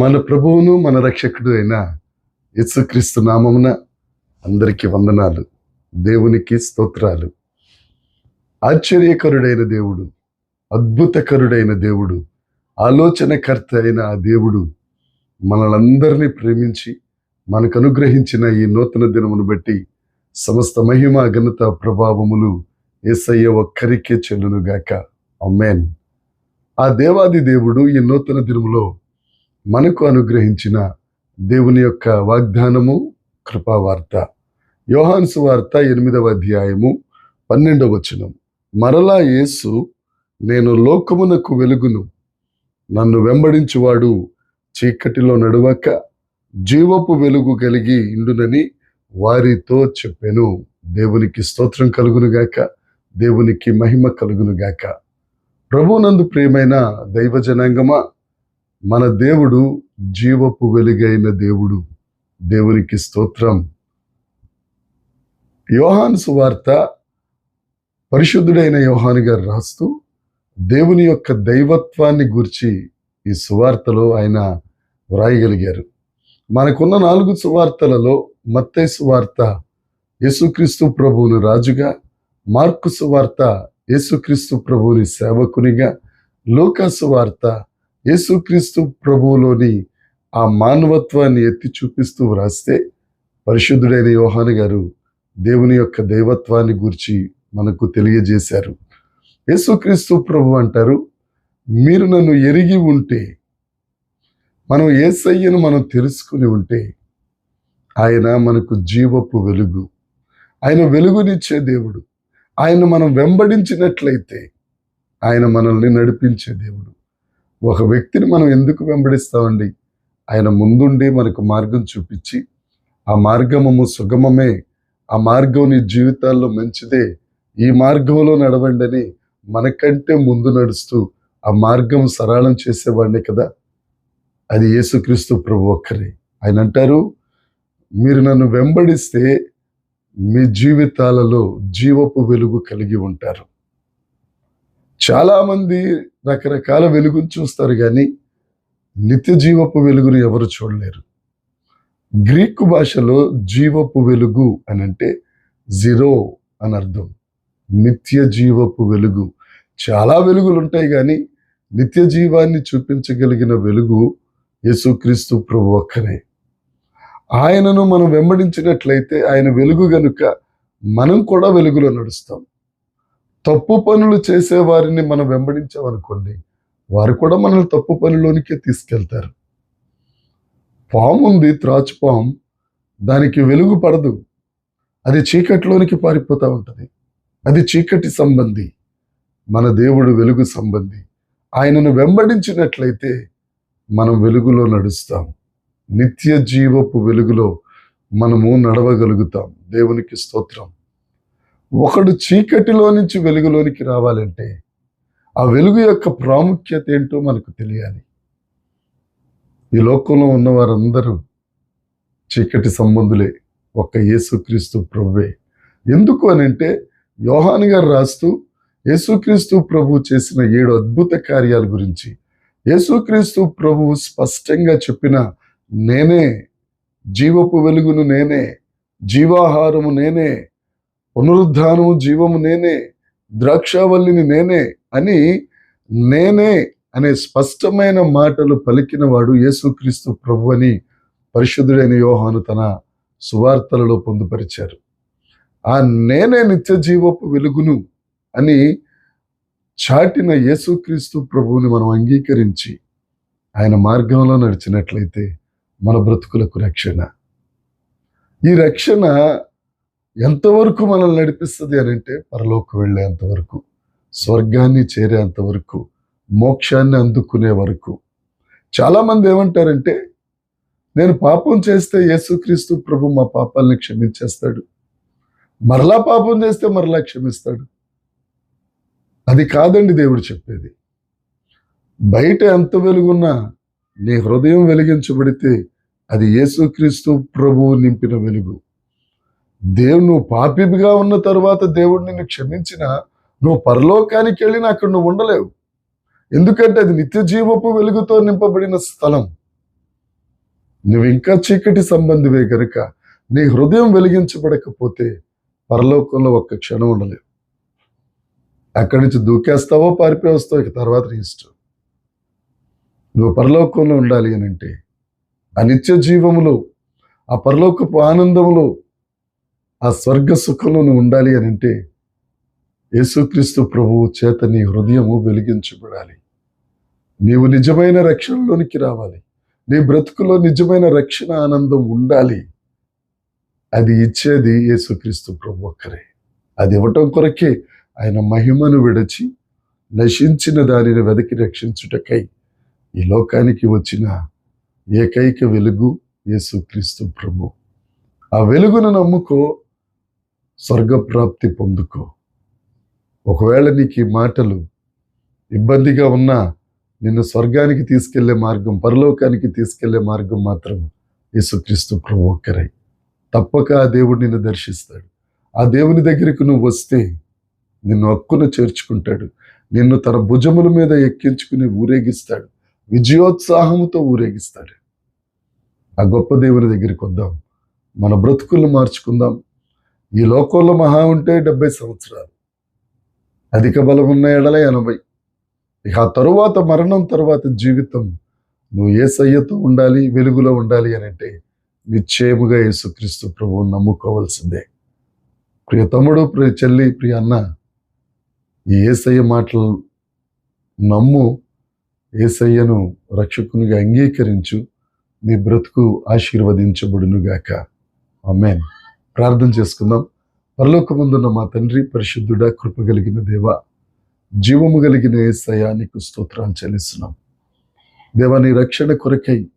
మన ప్రభువును మన రక్షకుడు అయిన యేసుక్రీస్తు నామమున అందరికీ వందనాలు. దేవునికి స్తోత్రాలు. ఆశ్చర్యకరుడైన దేవుడు, అద్భుతకరుడైన దేవుడు, ఆలోచనకర్త అయిన ఆ దేవుడు మనలందరినీ ప్రేమించి మనకు అనుగ్రహించిన ఈ నూతన దినమును బట్టి సమస్త మహిమ ఘనత ప్రభావములు యేసయ్య ఒక్కరికే చెల్లునుగాక. ఆమేన్. ఆ దేవాది దేవుడు ఈ నూతన దినములో మనకు అనుగ్రహించిన దేవుని యొక్క వాగ్దానము, కృపావార్త. యోహాను సువార్త 8వ అధ్యాయము 12వ వచనం. మరలా యేసు, నేను లోకమునకు వెలుగును, నన్ను వెంబడించువాడు చీకటిలో నడవక జీవపు వెలుగు కలిగి ఇండునని వారితో చెప్పెను. దేవునికి స్తోత్రం కలుగునుగాక, దేవునికి మహిమ కలుగునుగాక. ప్రభువునందు ప్రియమైన దైవ జనాంగమా, మన దేవుడు జీవపు వెలుగైన దేవుడు. దేవునికి స్తోత్రం. యోహాను సువార్త పరిశుద్ధుడైన యోహాను గారు రాస్తూ దేవుని యొక్క దైవత్వాన్ని గూర్చి ఈ సువార్తలో ఆయన వ్రాయగలిగారు. మనకున్న 4 సువార్తలలో మత్తయి సువార్త యేసుక్రీస్తు ప్రభువును రాజుగా, మార్కు సువార్త యేసుక్రీస్తు ప్రభువుని సేవకునిగా, లూకా సువార్త యేసుక్రీస్తు ప్రభువులోని ఆ మానవత్వాన్ని ఎత్తి చూపిస్తూ వ్రాస్తే, పరిశుద్ధుడైన యోహాను గారు దేవుని యొక్క దైవత్వాన్ని గూర్చి మనకు తెలియజేశారు. యేసుక్రీస్తు ప్రభు అంటారు, మీరు నన్ను ఎరిగి ఉంటే, మనం యేసయ్యను మనం తెలుసుకుని ఉంటే, ఆయన మనకు జీవపు వెలుగు, ఆయన వెలుగునిచ్చే దేవుడు. ఆయన మనం వెంబడించినట్లయితే ఆయన మనల్ని నడిపించే దేవుడు. ఒక వ్యక్తిని మనం ఎందుకు వెంబడిస్తామండి? ఆయన ముందుండి మనకు మార్గం చూపించి, ఆ మార్గము సుగమమే, ఆ మార్గం నీ జీవితాల్లో మంచిదే, ఈ మార్గంలో నడవండి అని మనకంటే ముందు నడుస్తూ ఆ మార్గం సరళం చేసేవాడిని కదా. అది యేసుక్రీస్తు ప్రభు ఒక్కరే. ఆయన అంటారు, మీరు నన్ను వెంబడిస్తే మీ జీవితాలలో జీవపు వెలుగు కలిగి ఉంటారు. చాలామంది రకరకాల వెలుగును చూస్తారు, కానీ నిత్య జీవపు వెలుగును ఎవరు చూడలేరు. గ్రీకు భాషలో జీవపు వెలుగు అని అంటే జీరో అని అర్థం. నిత్య జీవపు వెలుగు. చాలా వెలుగులు ఉంటాయి, కానీ నిత్య జీవాన్ని చూపించగలిగిన వెలుగు యేసుక్రీస్తు ప్రభు ఒక్కరే. ఆయనను మనం వెంబడించినట్లయితే ఆయన వెలుగు గనుక మనం కూడా వెలుగులో నడుస్తాం. తప్పు పనులు చేసే వారిని మనం వెంబడించామనుకోండి, వారు కూడా మనల్ని తప్పు పనిలోనికే తీసుకెళ్తారు. పాము ఉంది, త్రాచుపాము, దానికి వెలుగు పడదు, అది చీకటిలోనికి పారిపోతూ ఉంటుంది. అది చీకటి సంబంధి. మన దేవుడు వెలుగు సంబంధి. ఆయనను వెంబడించినట్లయితే మనం వెలుగులో నడుస్తాం. నిత్య జీవపు వెలుగులో మనము నడవగలుగుతాం. దేవునికి స్తోత్రం. ఒకడు చీకటిలో నుంచి వెలుగులోనికి రావాలంటే ఆ వెలుగు యొక్క ప్రాముఖ్యత ఏంటో మనకు తెలియాలి. ఈ లోకంలో ఉన్న వారందరూ చీకటి సంబంధులే, ఒక్క యేసుక్రీస్తు ప్రభువే. ఎందుకు అని అంటే, యోహాను గారు రాస్తూ యేసుక్రీస్తు ప్రభు చేసిన 7 అద్భుత కార్యాల గురించి, యేసుక్రీస్తు ప్రభు స్పష్టంగా చెప్పిన, నేనే జీవపు వెలుగును, నేనే జీవాహారము, నేనే పునరుద్ధానము, జీవము నేనే, ద్రాక్షావల్లిని నేనే అని, నేనే అనే స్పష్టమైన మాటలు పలికిన వాడు యేసుక్రీస్తు ప్రభు అని పరిశుద్ధుడైన యోహాను తన సువార్తలలో పొందుపరిచారు. ఆ నేనే నిత్య జీవపు వెలుగును అని చాటిన యేసుక్రీస్తు ప్రభువుని మనం అంగీకరించి ఆయన మార్గంలో నడిచినట్లయితే మన బ్రతుకులకు రక్షణ. ఈ రక్షణ ఎంతవరకు మనల్ని నడిపిస్తుంది అని అంటే, పరలోకి వెళ్ళేంతవరకు, స్వర్గాన్ని చేరేంతవరకు, మోక్షాన్ని అందుకునే వరకు. చాలామంది ఏమంటారంటే, నేను పాపం చేస్తే యేసుక్రీస్తు ప్రభు మా పాపాలని క్షమించేస్తాడు, మరలా పాపం చేస్తే మరలా క్షమిస్తాడు. అది కాదండి దేవుడు చెప్పేది. బయట ఎంత వెలుగున్నా నీ హృదయం వెలిగించబడితే అది యేసుక్రీస్తు ప్రభువు నింపిన వెలుగు. దేవుడు, నువ్వు పాపిగా ఉన్న తరువాత దేవుడు నిన్ను క్షమించిన నువ్వు పరలోకానికి వెళ్ళినా అక్కడ నువ్వు ఉండలేవు. ఎందుకంటే అది నిత్య జీవపు వెలుగుతో నింపబడిన స్థలం. నువ్వు ఇంకా చీకటి సంబంధివే గనుక నీ హృదయం వెలిగించబడకపోతే పరలోకంలో ఒక్క క్షణం ఉండలేవు. అక్కడి నుంచి దూకేస్తావో పారిపోయి వస్తావు, ఇక తర్వాత నీ ఇష్టం. నువ్వు పరలోకంలో ఉండాలి అని అంటే, ఆ నిత్య జీవములో, ఆ పరలోకపు ఆనందములో, ఆ స్వర్గ సుఖంలో నువ్వు ఉండాలి అని అంటే యేసుక్రీస్తు ప్రభువు చేత నీ హృదయము వెలిగించబడాలి. నీవు నిజమైన రక్షణలోనికి రావాలి. నీ బ్రతుకులో నిజమైన రక్షణ ఆనందం ఉండాలి. అది ఇచ్చేది యేసుక్రీస్తు ప్రభు ఒక్కరే. అది ఇవ్వటం కొరకే ఆయన మహిమను విడచి నశించిన దానిని వెదకి రక్షించుటకై ఈ లోకానికి వచ్చిన ఏకైక వెలుగు యేసుక్రీస్తు ప్రభు. ఆ వెలుగును నమ్ముకో, స్వర్గప్రాప్తి పొందుకో. ఒకవేళ నీకు ఈ మాటలు ఇబ్బందిగా ఉన్నా నిన్ను స్వర్గానికి తీసుకెళ్లే మార్గం, పరలోకానికి తీసుకెళ్లే మార్గం మాత్రం యేసుక్రీస్తు ప్రభు ఒక్కరే. తప్పక ఆ దేవుడు నిన్ను దర్శిస్తాడు. ఆ దేవుని దగ్గరికి నువ్వు వస్తే నిన్ను హక్కున చేర్చుకుంటాడు. నిన్ను తన భుజముల మీద ఎక్కించుకుని ఊరేగిస్తాడు. విజయోత్సాహముతో ఊరేగిస్తాడు. ఆ గొప్ప దేవుని దగ్గరికి వద్దాం. మన బ్రతుకులను మార్చుకుందాం. ఈ లోకంలో మహా ఉంటే 70 సంవత్సరాలు, అధిక బలం ఉన్న ఎడల 80. ఇక ఆ తరువాత, మరణం తరువాత జీవితం నువ్వు యేసయ్యతో ఉండాలి, వెలుగులో ఉండాలి అని అంటే నిశ్చయముగా యేసుక్రీస్తు ప్రభువును నమ్ముకోవాల్సిందే. ప్రియ తమ్ముడు, ప్రియ చెల్లి, ప్రియ అన్న, ఈ యేసయ్య మాటలు నమ్ము. యేసయ్యను రక్షకునిగా అంగీకరించు. నీ బ్రతుకు ఆశీర్వదించబడునుగాక. ఆమేన్. ప్రార్థన చేసుకుందాం. పరలోకమందున్న మా తండ్రి, పరిశుద్ధుడా, కృప కలిగిన దేవా, జీవము కలిగిన యేసయ్యా, నీకు స్తోత్రాలు చెల్లిస్తున్నాం. దేవా, నీ రక్షణ కొరకై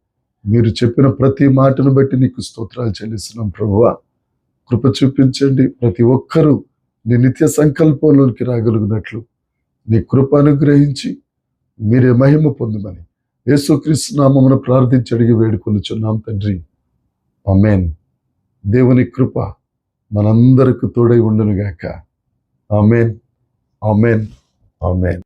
మీరు చెప్పిన ప్రతి మాటను బట్టి నీకు స్తోత్రాలు చెల్లిస్తున్నాం. ప్రభువా, కృప చూపించండి. ప్రతి ఒక్కరూ నీ నిత్య సంకల్పంలోనికి రాగలుగునట్లు నీ కృప అనుగ్రహించి మీరే మహిమ పొందమని యేసుక్రీస్తు నామమున ప్రార్థించి అడిగి వేడుకొనుచున్నాం తండ్రి. ఆమేన్. దేవుని కృప మనందరికి తోడై ఉండునుగాక. ఆమేన్, ఆమేన్, ఆమేన్.